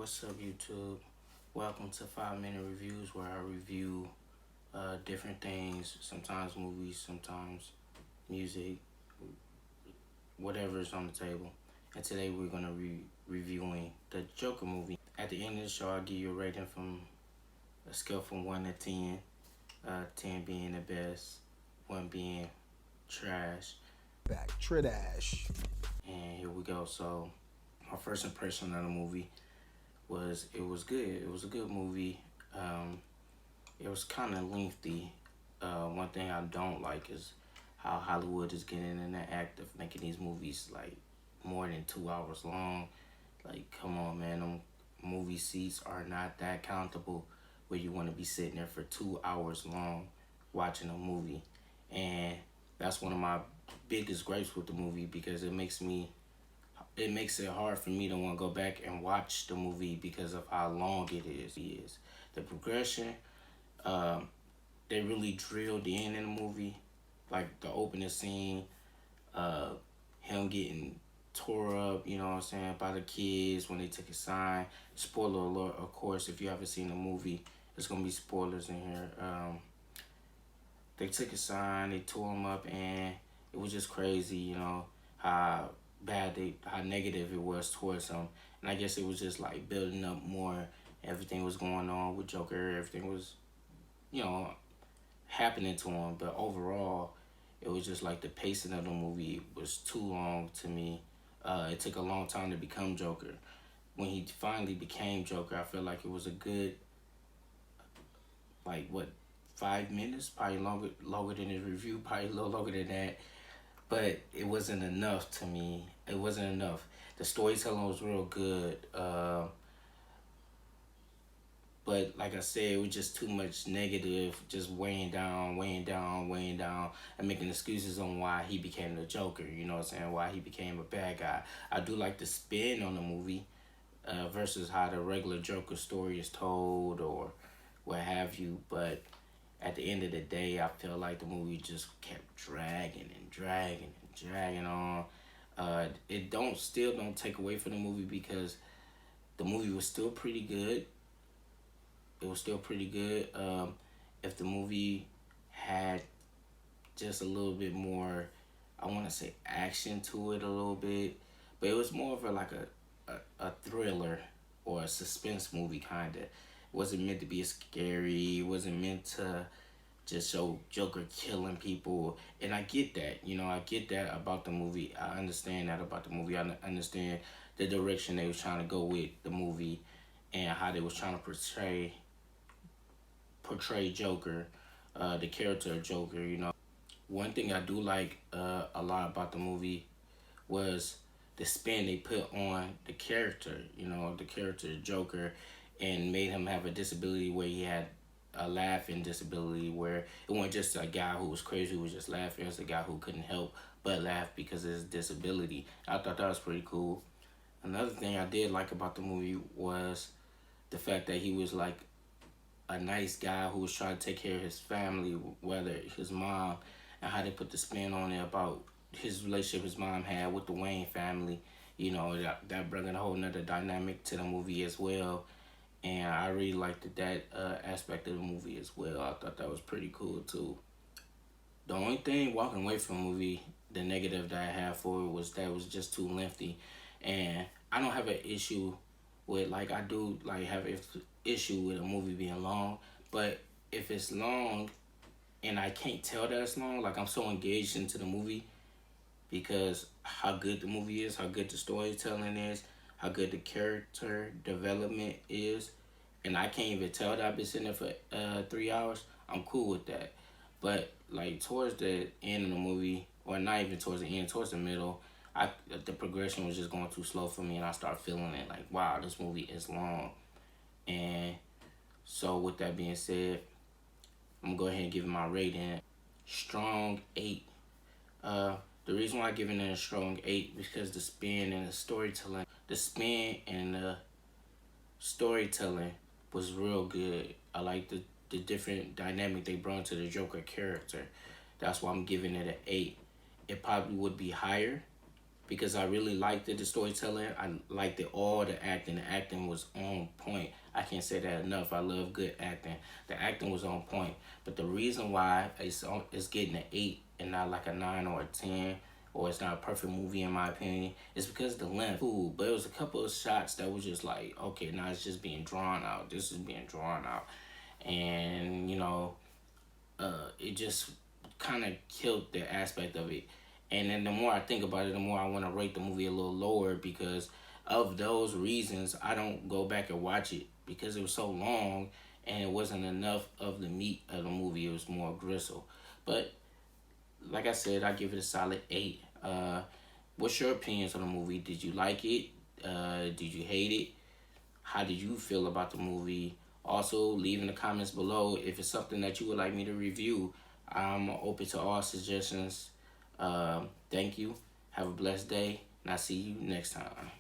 What's up, YouTube? Welcome to 5 Minute Reviews, where I review different things, sometimes movies, sometimes music, whatever's on the table. And today we're going to be reviewing the Joker movie. At the end of the show, I'll give you a rating from a scale from 1 to 10, 10 being the best, 1 being trash. Back, Tridash. And here we go. So, my first impression of the movie was it was good. It was a good movie. It was kind of lengthy. One thing I don't like is how Hollywood is getting in the act of making these movies like more than 2 hours long. Like, come on, man, them movie seats are not that comfortable where you want to be sitting there for 2 hours long watching a movie. And that's one of my biggest gripes with the movie, because it makes it hard for me to want to go back and watch the movie because of how long it is. The progression, um, they really drilled in the movie, like the opening scene, uh, him getting tore up, you know what I'm saying, by the kids when they took a sign. Spoiler alert, of course, if you haven't seen the movie, there's gonna be spoilers in here. They took a sign, they tore him up, and it was just crazy, how how negative it was towards him. And I guess it was just like building up more. Everything was going on with Joker. Everything was, you know, happening to him. But overall, it was just like the pacing of the movie was too long to me. It took a long time to become Joker. When he finally became Joker, I feel like it was a good, like, what, 5 minutes? Probably longer than his review, probably a little longer than that. But it wasn't enough to me. It wasn't enough. The storytelling was real good. But like I said, it was just too much negative, just weighing down, weighing down, weighing down, and making excuses on why he became the Joker. You know what I'm saying? Why he became a bad guy. I do like the spin on the movie, versus how the regular Joker story is told or what have you. But at the end of the day, I feel like the movie just kept dragging and dragging and dragging on. It don't take away from the movie, because the movie was still pretty good. It was still pretty good. If the movie had just a little bit more, I want to say, action to it a little bit, but it was more of a thriller or a suspense movie, kind of. It wasn't meant to be scary. It wasn't meant to just show Joker killing people. And I get that. I get that about the movie. I understand that about the movie. I understand the direction they was trying to go with the movie, and how they was trying to portray Joker, the character of Joker. One thing I do like a lot about the movie was the spin they put on the character, the character Joker, and made him have a disability where he had a laughing disability, where it wasn't just a guy who was crazy who was just laughing. It was a guy who couldn't help but laugh because of his disability. I thought that was pretty cool. Another thing I did like about the movie was the fact that he was like a nice guy who was trying to take care of his family, whether his mom, and how they put the spin on it about his relationship his mom had with the Wayne family. That brought a whole nother dynamic to the movie as well. And I really liked that aspect of the movie as well. I thought that was pretty cool too. The only thing walking away from the movie, the negative that I had for it, was that it was just too lengthy. And I don't have an issue with, like, I do like have an issue with a movie being long, but if it's long and I can't tell that it's long, like, I'm so engaged into the movie because how good the movie is, how good the storytelling is, how good the character development is, and I can't even tell that I've been sitting there for 3 hours, I'm cool with that. But like towards the end of the movie, or not even towards the end, towards the middle, the progression was just going too slow for me, and I started feeling it like, wow, this movie is long. And so with that being said, I'm gonna go ahead and give it my rating. Strong 8. The reason why I give it a strong 8 because the spin and the storytelling was real good. I like the different dynamic they brought to the Joker character. That's why I'm giving it an 8. It probably would be higher, because I really liked it, the storytelling. I liked it all, the acting. The acting was on point. I can't say that enough. I love good acting. The acting was on point. But the reason why it's getting an 8 and not like a 9 or a 10, or it's not a perfect movie in my opinion, is because the length. Cool, but it was a couple of shots that was just like, okay, now it's just being drawn out. This is being drawn out. And, it just kind of killed the aspect of it. And then the more I think about it, the more I want to rate the movie a little lower because of those reasons. I don't go back and watch it because it was so long and it wasn't enough of the meat of the movie. It was more gristle. But like I said, I give it a solid 8. What's your opinions on the movie? Did you like it? Did you hate it? How did you feel about the movie? Also, leave in the comments below if it's something that you would like me to review. I'm open to all suggestions. Thank you. Have a blessed day, and I'll see you next time.